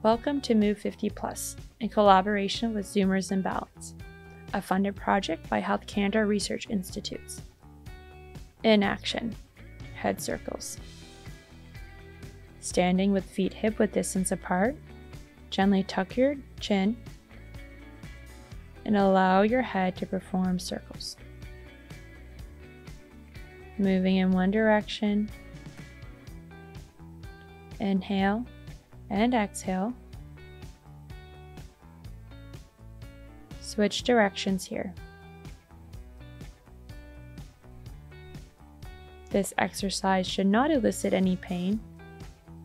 Welcome to Move 50 Plus, in collaboration with Zoomers in Balance, a funded project by Health Canada Research Institutes. In action, head circles. Standing with feet hip-width distance apart, gently tuck your chin and allow your head to perform circles. Moving in one direction, inhale and exhale. Switch directions here. This exercise should not elicit any pain,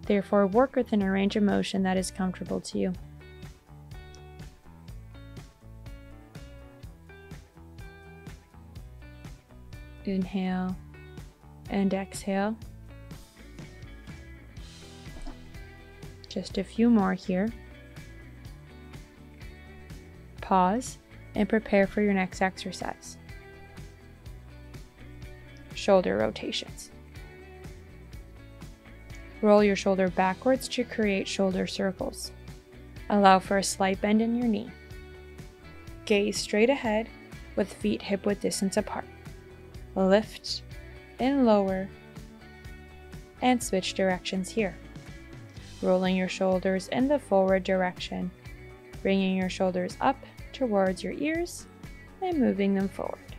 therefore work within a range of motion that is comfortable to you. Inhale and exhale. Just a few more here. Pause and prepare for your next exercise. Shoulder rotations. Roll your shoulder backwards to create shoulder circles. Allow for a slight bend in your knee. Gaze straight ahead with feet hip-width distance apart. Lift and lower and switch directions here. Rolling your shoulders in the forward direction, bringing your shoulders up towards your ears and moving them forward.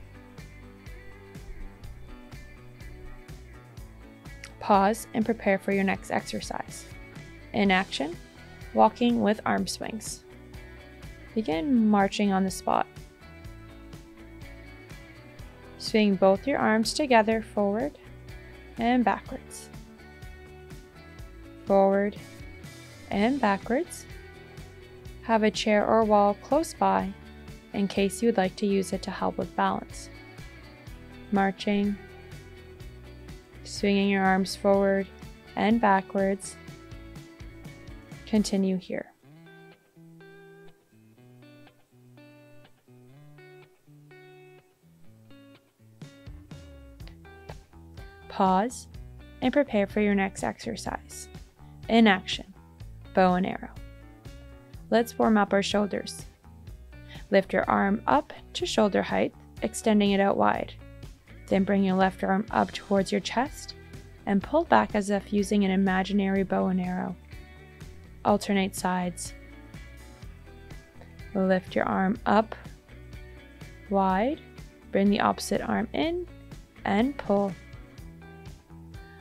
Pause and prepare for your next exercise. In action, walking with arm swings. Begin marching on the spot. Swing both your arms together forward and backwards. Forward and backwards. Have a chair or wall close by in case you would like to use it to help with balance. Marching, swinging your arms forward and backwards. Continue here. Pause and prepare for your next exercise. In action, bow and arrow. Let's warm up our shoulders. Lift your arm up to shoulder height, extending it out wide. Then bring your left arm up towards your chest and pull back as if using an imaginary bow and arrow. Alternate sides. Lift your arm up wide, bring the opposite arm in and pull.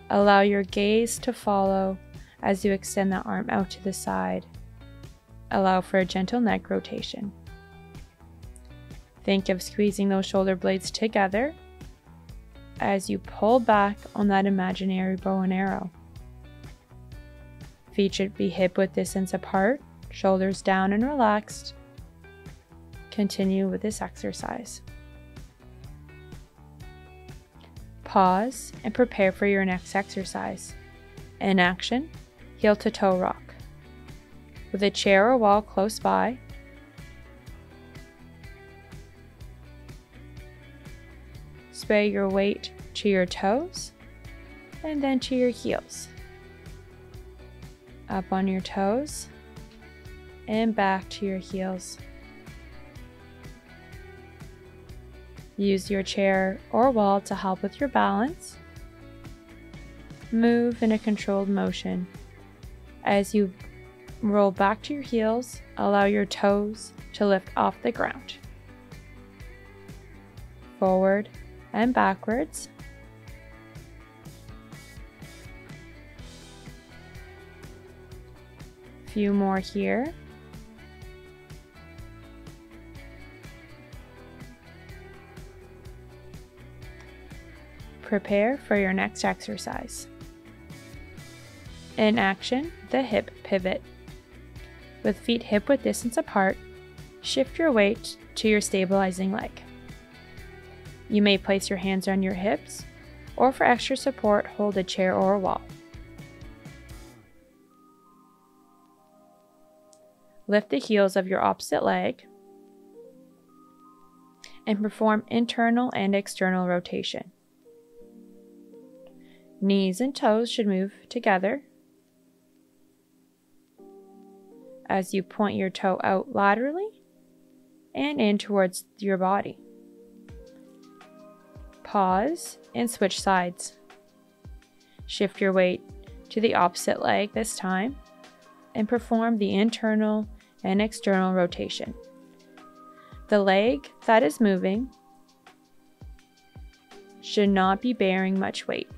Allow your gaze to follow as you extend the arm out to the side. Allow for a gentle neck rotation. Think of squeezing those shoulder blades together as you pull back on that imaginary bow and arrow. Feet should be hip-width distance apart, shoulders down and relaxed. Continue with this exercise. Pause and prepare for your next exercise. In action, heel to toe rock. With a chair or wall close by, sway your weight to your toes and then to your heels. Up on your toes and back to your heels. Use your chair or wall to help with your balance. Move in a controlled motion. As you roll back to your heels, allow your toes to lift off the ground. Forward and backwards. Few more here. Prepare for your next exercise. In action, the hip pivot. With feet hip-width distance apart, shift your weight to your stabilizing leg. You may place your hands on your hips, or for extra support, hold a chair or a wall. Lift the heels of your opposite leg and perform internal and external rotation. Knees and toes should move together. as you point your toe out laterally and in towards your body. Pause and switch sides. Shift your weight to the opposite leg this time and perform the internal and external rotation. The leg that is moving should not be bearing much weight.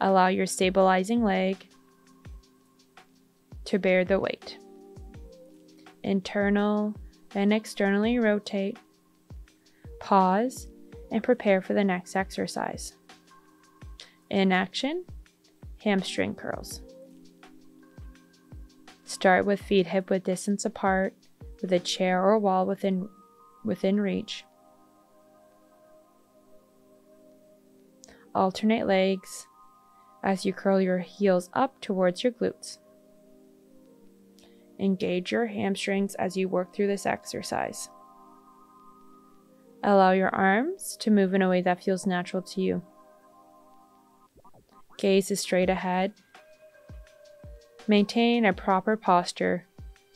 Allow your stabilizing leg to bear the weight. Internal and externally rotate. Pause and prepare for the next exercise. In action, hamstring curls. Start with feet hip-width distance apart with a chair or wall within reach. Alternate legs as you curl your heels up towards your glutes. Engage your hamstrings as you work through this exercise. Allow your arms to move in a way that feels natural to you. Gaze is straight ahead. Maintain a proper posture,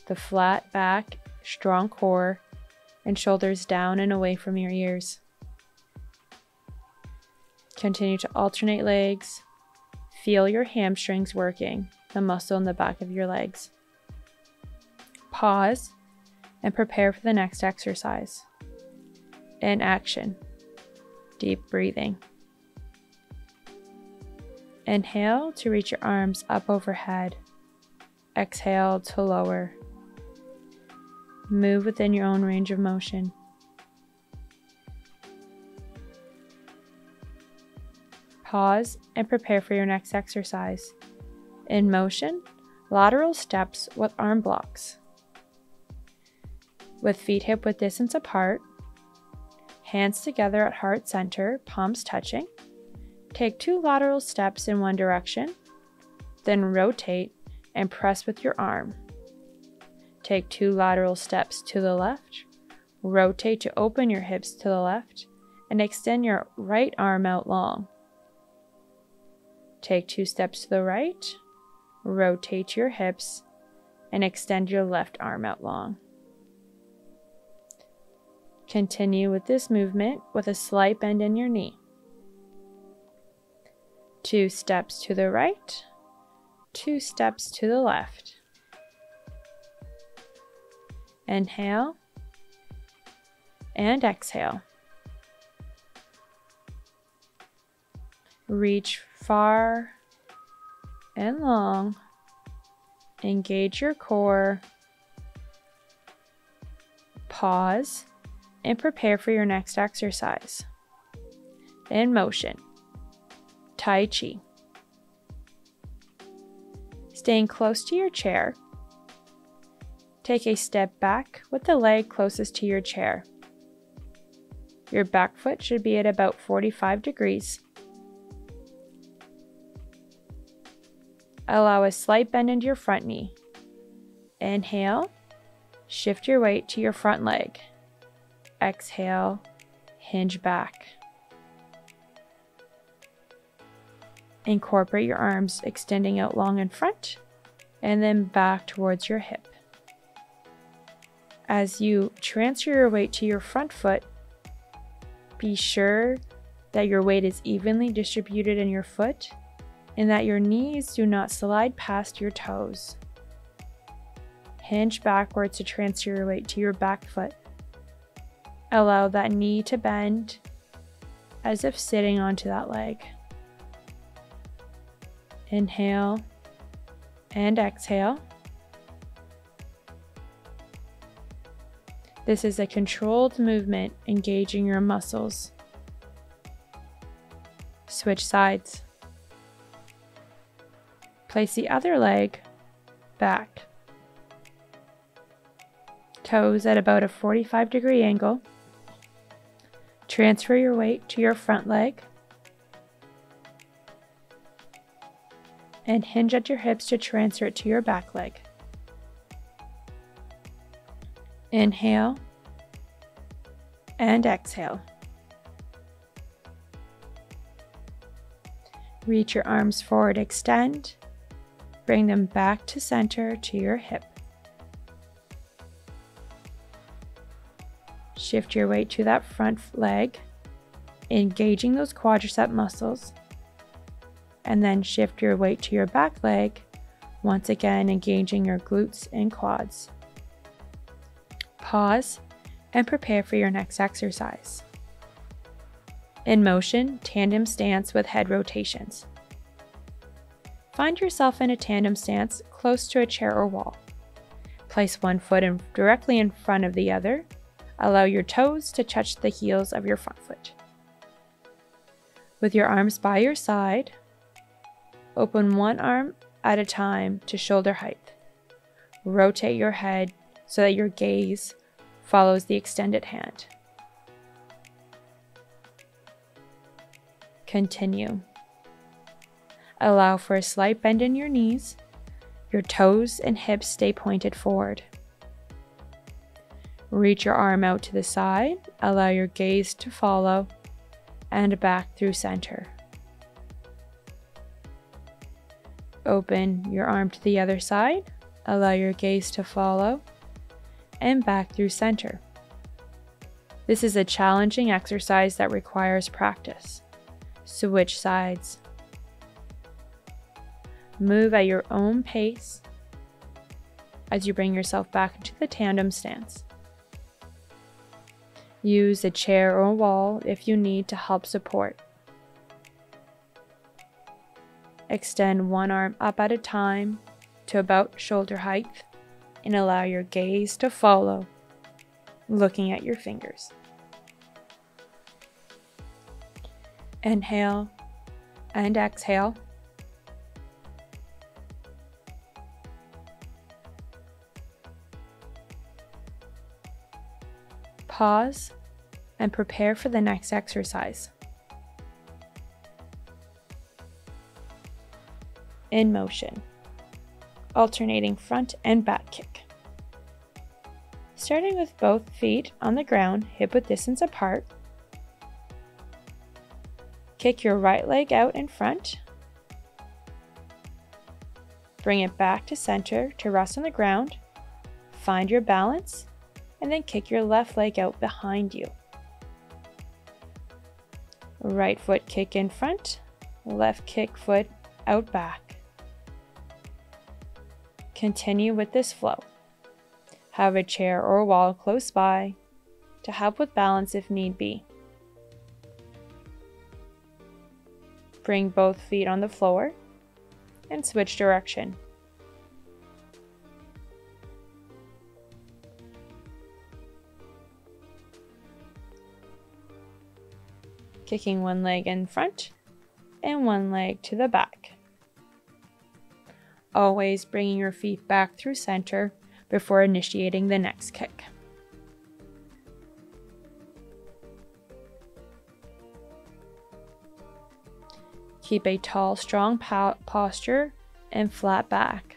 the flat back, strong core, and shoulders down and away from your ears. Continue to alternate legs. Feel your hamstrings working, the muscle in the back of your legs. Pause and prepare for the next exercise. In action, deep breathing. Inhale to reach your arms up overhead. Exhale to lower. Move within your own range of motion. Pause and prepare for your next exercise. In motion, lateral steps with arm blocks. With feet hip-width distance apart, hands together at heart center, palms touching. Take 2 lateral steps in one direction, then rotate and press with your arm. Take 2 lateral steps to the left, rotate to open your hips to the left, and extend your right arm out long. Take 2 steps to the right, rotate your hips, and extend your left arm out long. Continue with this movement with a slight bend in your knee. 2 steps to the right, 2 steps to the left. Inhale and exhale. Reach far and long. Engage your core. Pause and prepare for your next exercise. In motion, Tai Chi. Staying close to your chair, take a step back with the leg closest to your chair. Your back foot should be at about 45 degrees. Allow a slight bend into your front knee. Inhale, shift your weight to your front leg. Exhale, hinge back. Incorporate your arms extending out long in front and then back towards your hip. As you transfer your weight to your front foot, be sure that your weight is evenly distributed in your foot and that your knees do not slide past your toes. Hinge backwards to transfer your weight to your back foot. Allow that knee to bend as if sitting onto that leg. Inhale and exhale. This is a controlled movement engaging your muscles. Switch sides. Place the other leg back. Toes at about a 45-degree angle. Transfer your weight to your front leg. And hinge at your hips to transfer it to your back leg. Inhale and exhale. Reach your arms forward, extend. Bring them back to center to your hip. Shift your weight to that front leg, engaging those quadricep muscles, and then shift your weight to your back leg, once again engaging your glutes and quads. Pause and prepare for your next exercise. In motion, tandem stance with head rotations. Find yourself in a tandem stance close to a chair or wall. Place one foot directly in front of the other. Allow your toes to touch the heels of your front foot. With your arms by your side, open one arm at a time to shoulder height. Rotate your head so that your gaze follows the extended hand. Continue. Allow for a slight bend in your knees. Your toes and hips stay pointed forward. Reach your arm out to the side. Allow your gaze to follow and back through center. Open your arm to the other side. Allow your gaze to follow and back through center. This is a challenging exercise that requires practice. Switch sides. Move at your own pace as you bring yourself back into the tandem stance. Use a chair or a wall if you need to help support. Extend one arm up at a time to about shoulder height and allow your gaze to follow, looking at your fingers. Inhale and exhale. Pause and prepare for the next exercise. In motion, alternating front and back kick. Starting with both feet on the ground, hip-width distance apart. Kick your right leg out in front. Bring it back to center to rest on the ground. Find your balance, and then kick your left leg out behind you. Right foot kick in front, left kick foot out back. Continue with this flow. Have a chair or a wall close by to help with balance if need be. Bring both feet on the floor and switch direction. Kicking one leg in front and one leg to the back. Always bringing your feet back through center before initiating the next kick. Keep a tall, strong posture and flat back.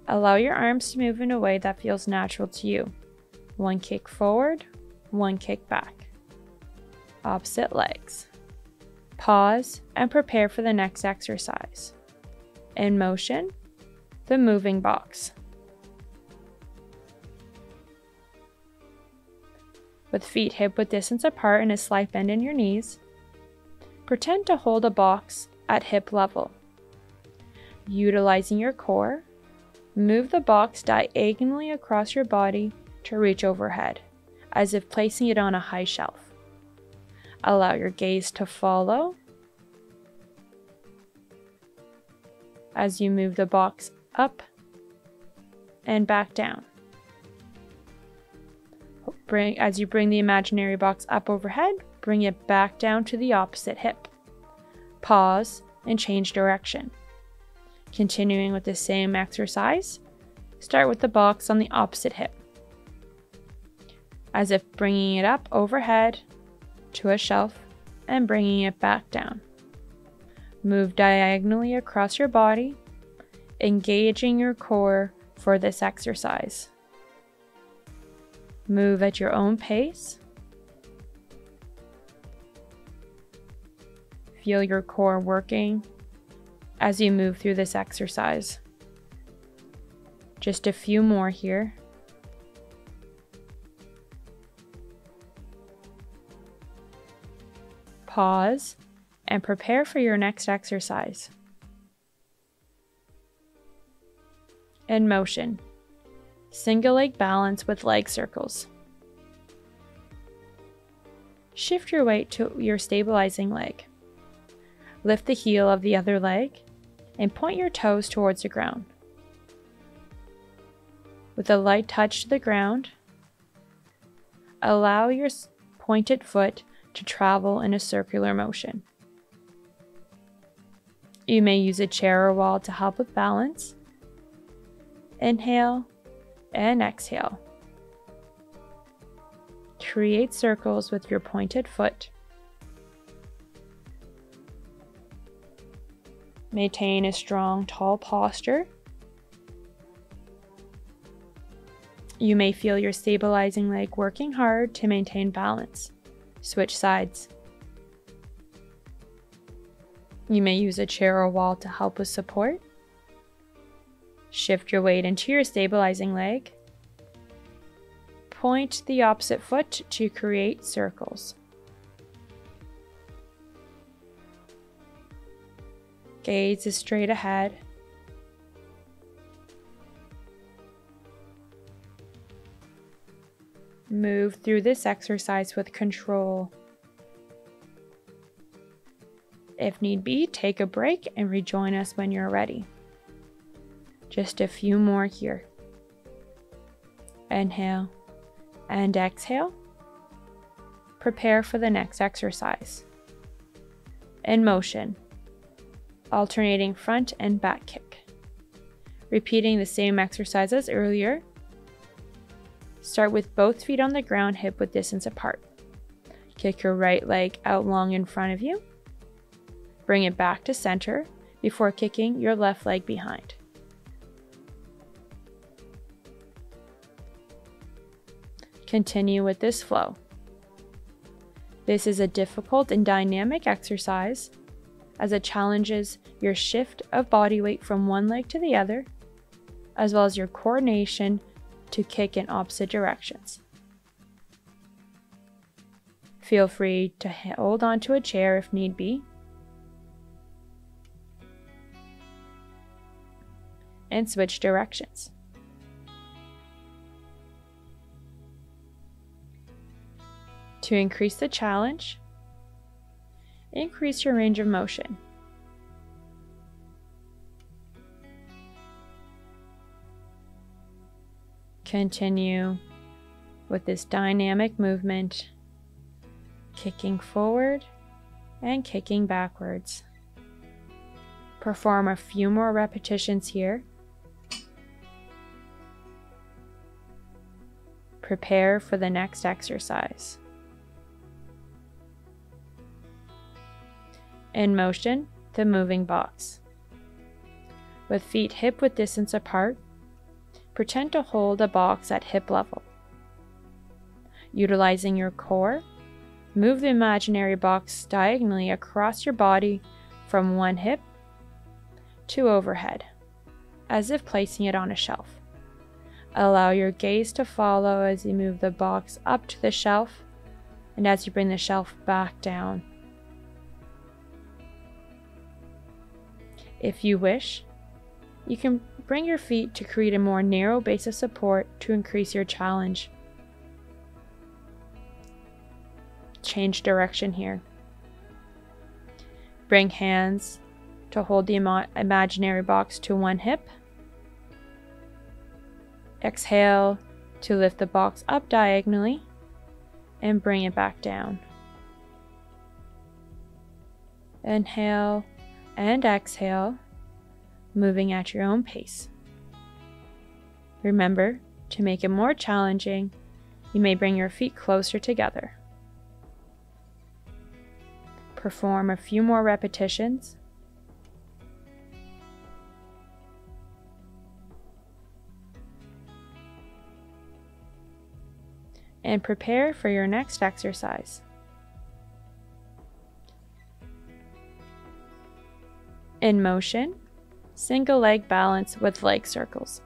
Allow your arms to move in a way that feels natural to you. One kick forward, one kick back. Opposite legs. Pause and prepare for the next exercise. In motion, the moving box. With feet hip-width distance apart and a slight bend in your knees, pretend to hold a box at hip level. Utilizing your core, move the box diagonally across your body to reach overhead, as if placing it on a high shelf. Allow your gaze to follow as you move the box up and back down. As you bring the imaginary box up overhead, bring it back down to the opposite hip. Pause and change direction. Continuing with the same exercise, start with the box on the opposite hip. As if bringing it up overhead to a shelf and bringing it back down. Move diagonally across your body, engaging your core for this exercise. Move at your own pace. feel your core working as you move through this exercise. Just a few more here. Pause and prepare for your next exercise. In motion, single leg balance with leg circles. Shift your weight to your stabilizing leg. Lift the heel of the other leg and point your toes towards the ground. With a light touch to the ground, allow your pointed foot to travel in a circular motion. You may use a chair or wall to help with balance. Inhale and exhale. Create circles with your pointed foot. Maintain a strong, tall posture. You may feel your stabilizing leg working hard to maintain balance. Switch sides. You may use a chair or wall to help with support. Shift your weight into your stabilizing leg. Point the opposite foot to create circles. Gaze is straight ahead. Move through this exercise with control. If need be, take a break and rejoin us when you're ready. Just a few more here. Inhale and exhale. Prepare for the next exercise. In motion, alternating front and back kick. Repeating the same exercise as earlier. Start with both feet on the ground, hip width distance apart. Kick your right leg out long in front of you. Bring it back to center before kicking your left leg behind. Continue with this flow. This is a difficult and dynamic exercise as it challenges your shift of body weight from one leg to the other, as well as your coordination to kick in opposite directions. Feel free to hold onto a chair if need be. And switch directions. To increase the challenge, increase your range of motion. Continue with this dynamic movement, kicking forward and kicking backwards. Perform a few more repetitions here. Prepare for the next exercise. In motion, the moving box. With feet hip width distance apart, pretend to hold a box at hip level. Utilizing your core, move the imaginary box diagonally across your body from one hip to overhead, as if placing it on a shelf. Allow your gaze to follow as you move the box up to the shelf and as you bring the shelf back down. If you wish, you can bring your feet to create a more narrow base of support to increase your challenge. Change direction here. Bring hands to hold the imaginary box to one hip. Exhale to lift the box up diagonally and bring it back down. Inhale and exhale, moving at your own pace. Remember, to make it more challenging, you may bring your feet closer together. Perform a few more repetitions. And prepare for your next exercise. In motion, single leg balance with leg circles.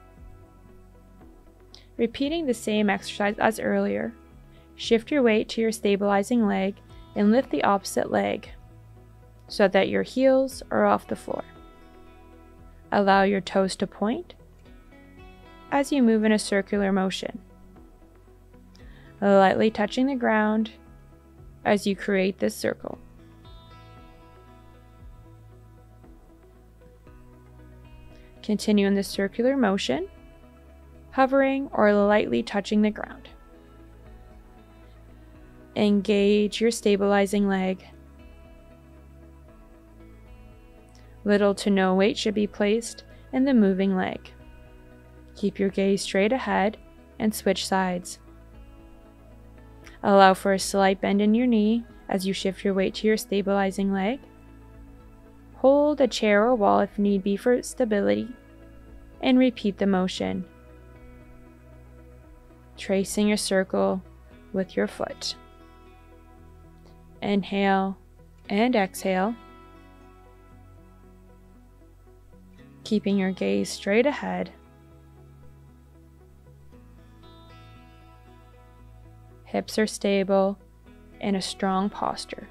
Repeating the same exercise as earlier, shift your weight to your stabilizing leg and lift the opposite leg so that your heels are off the floor. Allow your toes to point as you move in a circular motion, lightly touching the ground as you create this circle. Continue in the circular motion, hovering or lightly touching the ground. Engage your stabilizing leg. Little to no weight should be placed in the moving leg. Keep your gaze straight ahead and switch sides. Allow for a slight bend in your knee as you shift your weight to your stabilizing leg. Hold a chair or wall if need be for stability, and repeat the motion, tracing a circle with your foot. Inhale and exhale, keeping your gaze straight ahead. Hips are stable in a strong posture.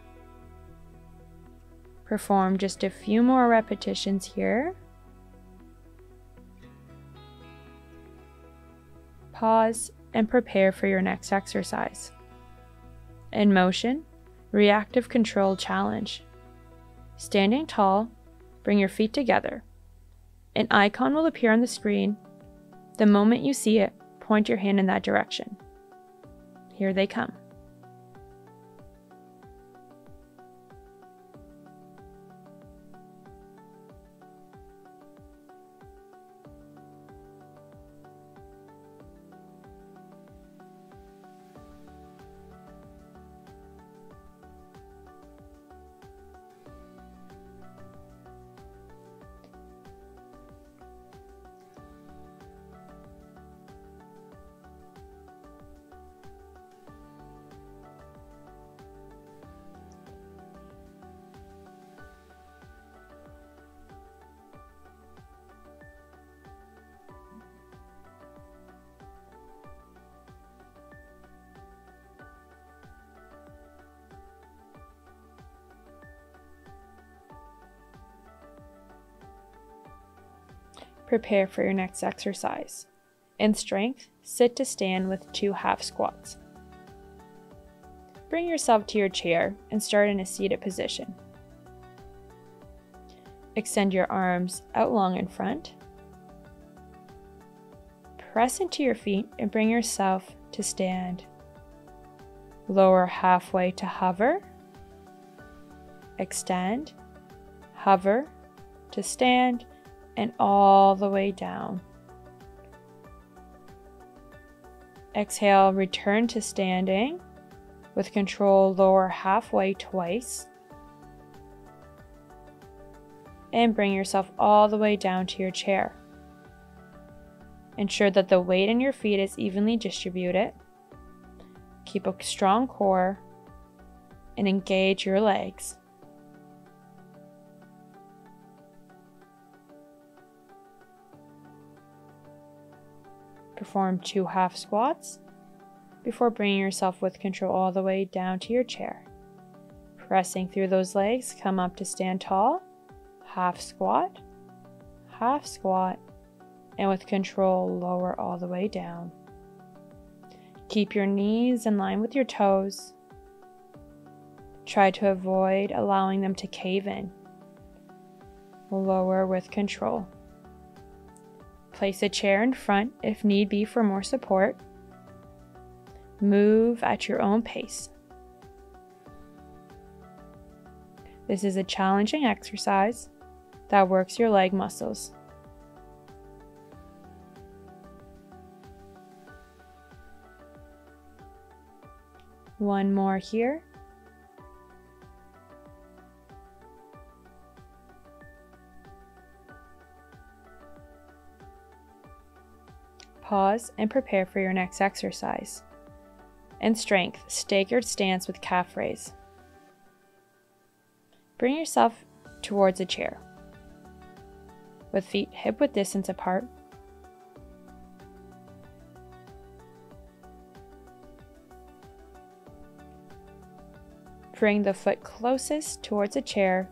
Perform just a few more repetitions here. Pause and prepare for your next exercise. In motion, reactive control challenge. Standing tall, bring your feet together. An icon will appear on the screen. The moment you see it, point your hand in that direction. Here they come. Prepare for your next exercise. In strength, sit to stand with 2 half squats. Bring yourself to your chair and start in a seated position. Extend your arms out long in front. Press into your feet and bring yourself to stand. Lower halfway to hover. Extend, hover to stand, and all the way down. Exhale, return to standing. With control, lower halfway twice. And bring yourself all the way down to your chair. Ensure that the weight in your feet is evenly distributed. Keep a strong core and engage your legs. Perform 2 half squats before bringing yourself with control all the way down to your chair. Pressing through those legs, come up to stand tall, half squat, and with control, lower all the way down. Keep your knees in line with your toes. Try to avoid allowing them to cave in. Lower with control. Place a chair in front if need be for more support. Move at your own pace. This is a challenging exercise that works your leg muscles. One more here. Pause and prepare for your next exercise. In strength, staggered stance with calf raise. Bring yourself towards a chair. with feet hip-width distance apart. Bring the foot closest towards a chair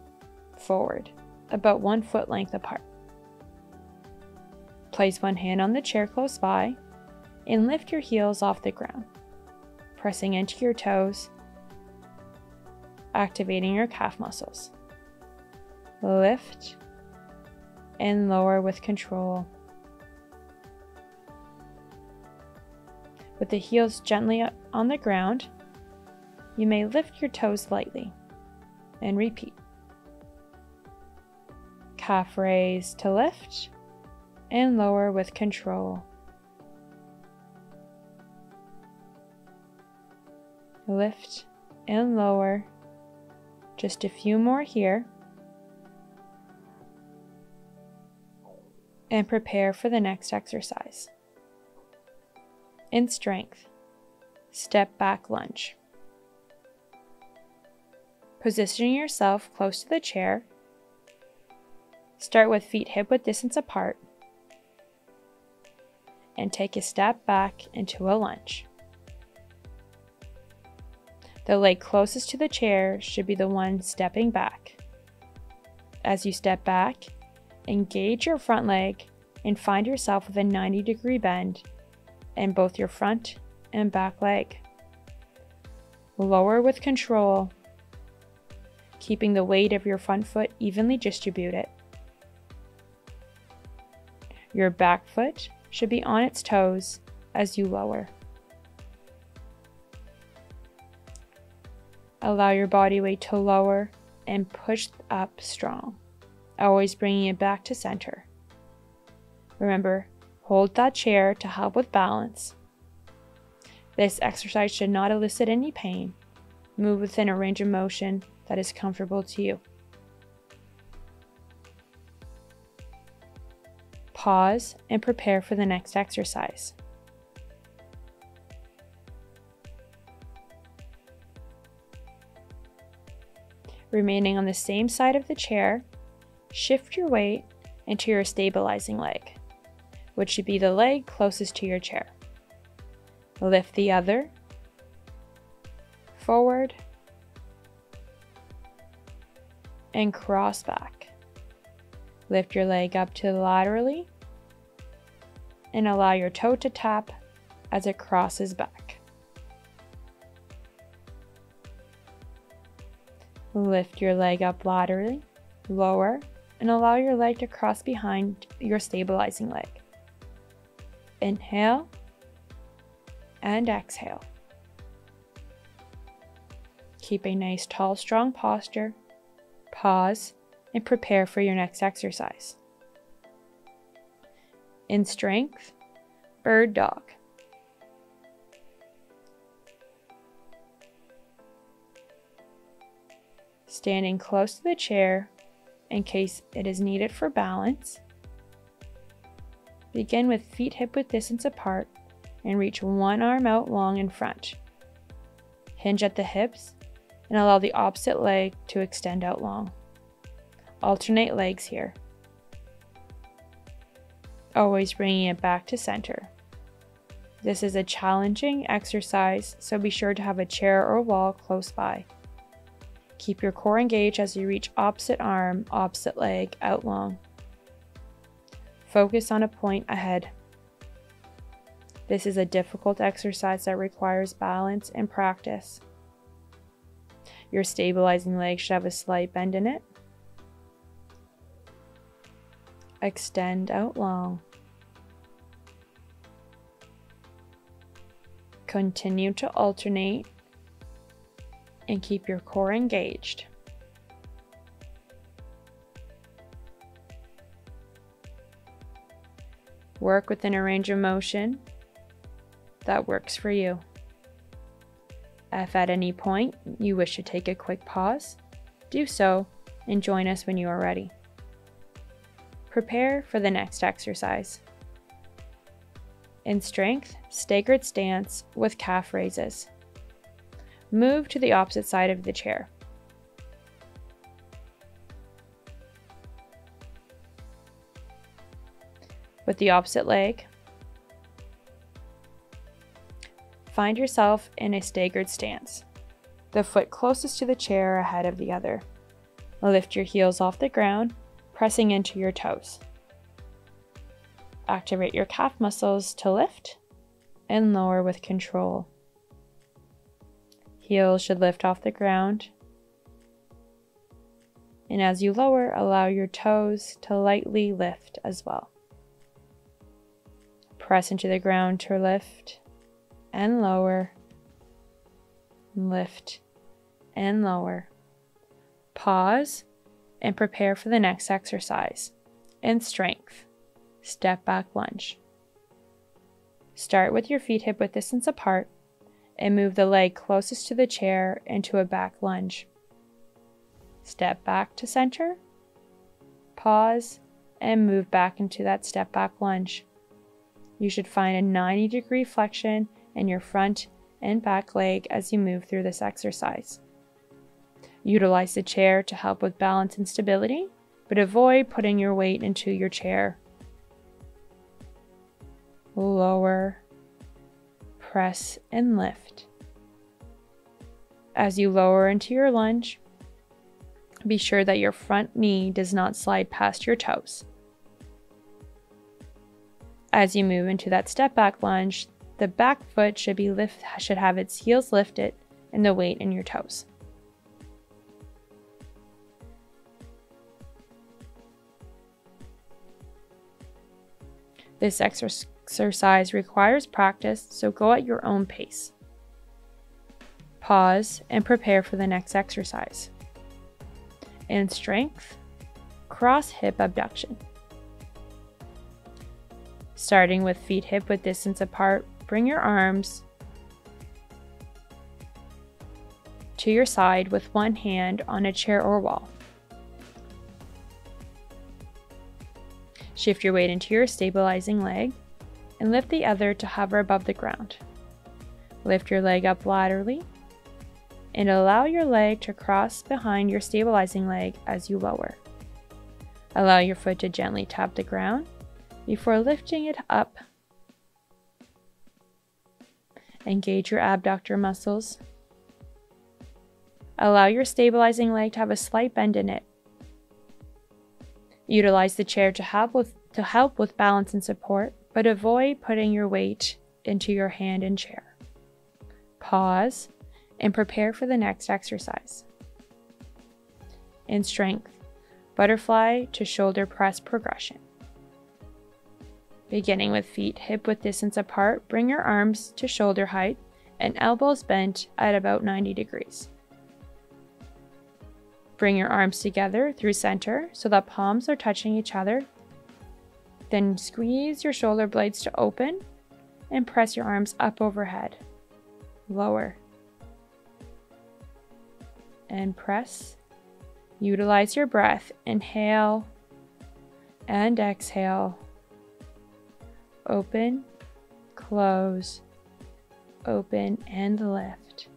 forward, about 1 foot length apart. Place one hand on the chair close by and lift your heels off the ground, pressing into your toes, activating your calf muscles. Lift and lower with control. With the heels gently on the ground, you may lift your toes lightly and repeat. Calf raise to lift and lower with control. Lift and lower. Just a few more here. And prepare for the next exercise. In strength, step back lunge. Positioning yourself close to the chair. Start with feet hip-width distance apart and take a step back into a lunge. The leg closest to the chair should be the one stepping back. As you step back, engage your front leg and find yourself with a 90-degree bend in both your front and back leg. Lower with control, keeping the weight of your front foot evenly distributed. Your back foot should be on its toes as you lower. Allow your body weight to lower and push up strong, always bringing it back to center. Remember, hold that chair to help with balance. This exercise should not elicit any pain. Move within a range of motion that is comfortable to you. Pause and prepare for the next exercise. Remaining on the same side of the chair, shift your weight into your stabilizing leg, which should be the leg closest to your chair. Lift the other, forward, and cross back. Lift your leg up to laterally and allow your toe to tap as it crosses back. Lift your leg up laterally, lower, and allow your leg to cross behind your stabilizing leg. Inhale and exhale. Keep a nice, tall, strong posture. Pause and prepare for your next exercise. In strength, bird dog. Standing close to the chair in case it is needed for balance. Begin with feet hip-width distance apart and reach one arm out long in front. Hinge at the hips and allow the opposite leg to extend out long. Alternate legs here. Always bringing it back to center. This is a challenging exercise, so be sure to have a chair or wall close by. Keep your core engaged as you reach opposite arm, opposite leg out long. Focus on a point ahead. This is a difficult exercise that requires balance and practice. Your stabilizing leg should have a slight bend in it. Extend out long. Continue to alternate and keep your core engaged. Work within a range of motion that works for you. If at any point you wish to take a quick pause, do so and join us when you are ready. Prepare for the next exercise. In strength, staggered stance with calf raises. Move to the opposite side of the chair. With the opposite leg, find yourself in a staggered stance, the foot closest to the chair ahead of the other. Lift your heels off the ground, pressing into your toes. Activate your calf muscles to lift and lower with control. Heels should lift off the ground. And as you lower, allow your toes to lightly lift as well. Press into the ground to lift and lower. Lift and lower. Pause and prepare for the next exercise. In strength, step back lunge. Start with your feet hip width distance apart and move the leg closest to the chair into a back lunge. Step back to center, pause, and move back into that step back lunge. You should find a 90-degree flexion in your front and back leg as you move through this exercise. Utilize the chair to help with balance and stability, but avoid putting your weight into your chair. Lower, press, and lift. As you lower into your lunge, be sure that your front knee does not slide past your toes. As you move into that step back lunge, the back foot should have its heels lifted and the weight in your toes. This exercise requires practice, so go at your own pace. Pause and prepare for the next exercise. In strength, cross hip abduction. Starting with feet hip width distance apart, bring your arms to your side with one hand on a chair or wall. Shift your weight into your stabilizing leg and lift the other to hover above the ground. Lift your leg up laterally and allow your leg to cross behind your stabilizing leg as you lower. Allow your foot to gently tap the ground before lifting it up. Engage your abductor muscles. Allow your stabilizing leg to have a slight bend in it. Utilize the chair to help with balance and support, but avoid putting your weight into your hand and chair. Pause and prepare for the next exercise. In strength, butterfly to shoulder press progression. Beginning with feet hip width distance apart, bring your arms to shoulder height and elbows bent at about 90 degrees. Bring your arms together through center so that palms are touching each other. Then squeeze your shoulder blades to open and press your arms up overhead. Lower. And press. Utilize your breath. Inhale and exhale. Open, close, open, and lift.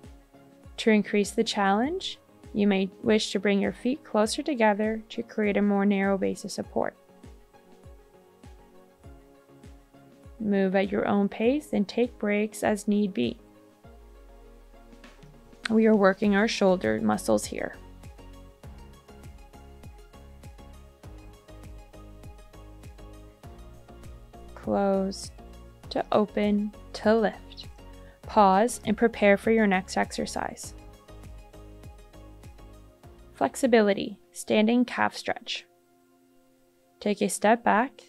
To increase the challenge, you may wish to bring your feet closer together to create a more narrow base of support. Move at your own pace and take breaks as need be. We are working our shoulder muscles here. Close to open to lift. Pause and prepare for your next exercise. Flexibility, standing calf stretch. Take a step back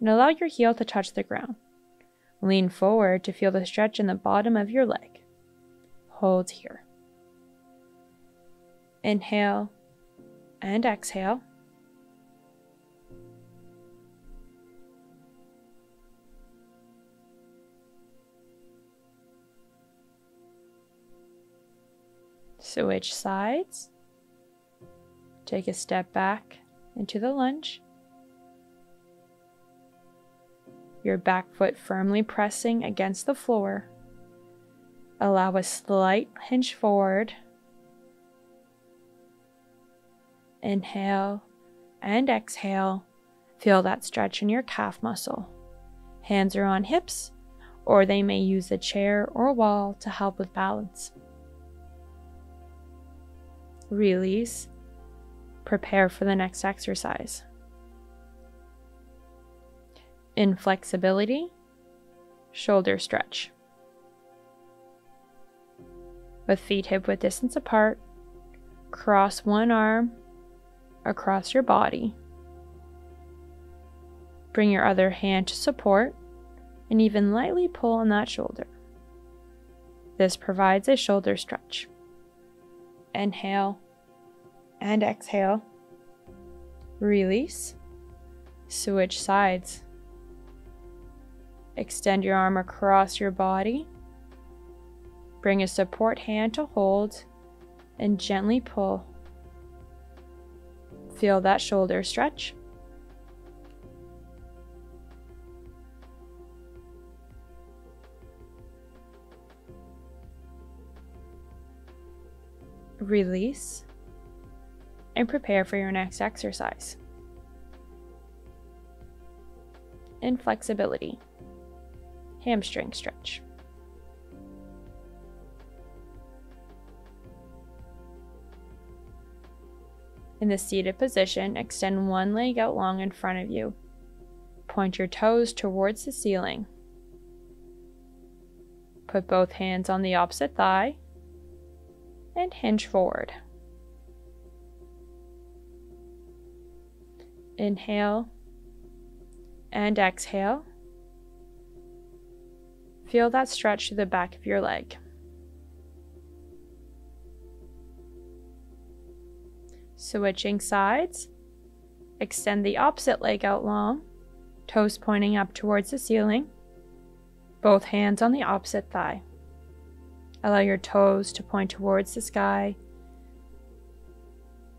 and allow your heel to touch the ground. Lean forward to feel the stretch in the bottom of your leg. Hold here. Inhale and exhale. Switch sides. Take a step back into the lunge. Your back foot firmly pressing against the floor. Allow a slight hinge forward. Inhale and exhale. Feel that stretch in your calf muscle. Hands are on hips, or they may use a chair or wall to help with balance. Release. Prepare for the next exercise. In flexibility, shoulder stretch. With feet hip-width distance apart, cross one arm across your body. Bring your other hand to support and even lightly pull on that shoulder. This provides a shoulder stretch. Inhale and exhale. Release. Switch sides. Extend your arm across your body. Bring a support hand to hold and gently pull. Feel that shoulder stretch. Release and prepare for your next exercise. In flexibility, hamstring stretch. In the seated position, extend one leg out long in front of you. Point your toes towards the ceiling. Put both hands on the opposite thigh and hinge forward. Inhale and exhale. Feel that stretch to the back of your leg. Switching sides, extend the opposite leg out long, toes pointing up towards the ceiling, both hands on the opposite thigh. Allow your toes to point towards the sky.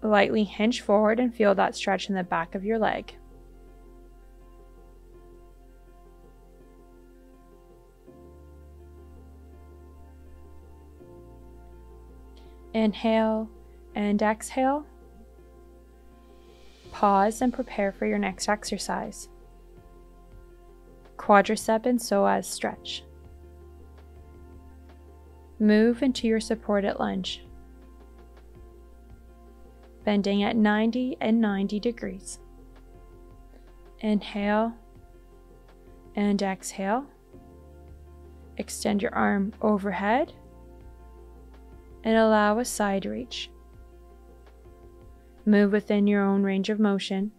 Lightly hinge forward and feel that stretch in the back of your leg. Inhale and exhale. Pause and prepare for your next exercise. Quadricep and psoas stretch. Move into your supported lunge, bending at 90 and 90 degrees. Inhale and exhale. Extend your arm overhead and allow a side reach. Move within your own range of motion.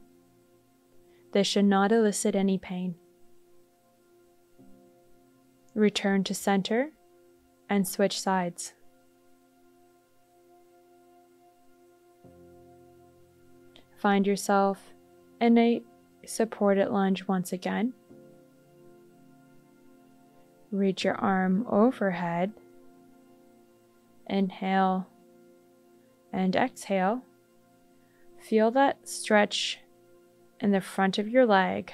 This should not elicit any pain. Return to center and switch sides. Find yourself in a supported lunge once again. Reach your arm overhead. Inhale and exhale. Feel that stretch in the front of your leg.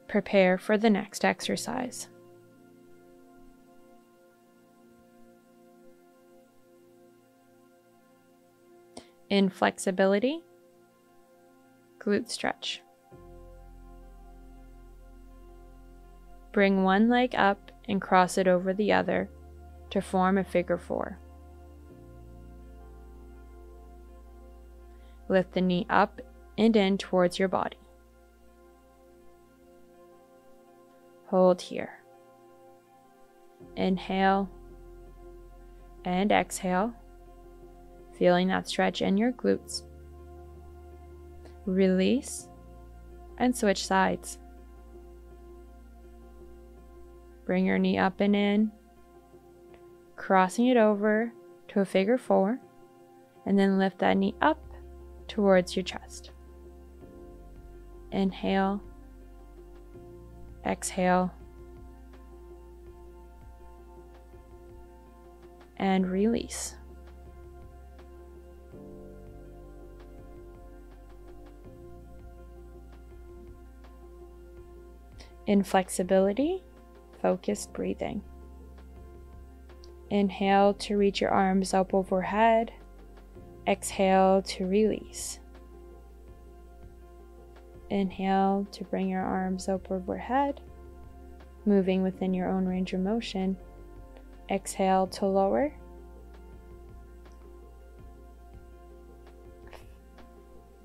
Prepare for the next exercise. In flexibility, glute stretch. Bring one leg up and cross it over the other to form a figure 4. Lift the knee up and in towards your body. Hold here. Inhale and exhale, feeling that stretch in your glutes. Release and switch sides. Bring your knee up and in, crossing it over to a figure 4, and then lift that knee up towards your chest. Inhale, exhale, and release. In flexibility, focused breathing. Inhale to reach your arms up overhead Exhale to release. Inhale to bring your arms up overhead, moving within your own range of motion. Exhale to lower.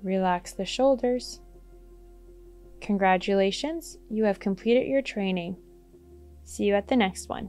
Relax the shoulders. Congratulations, you have completed your training. See you at the next one.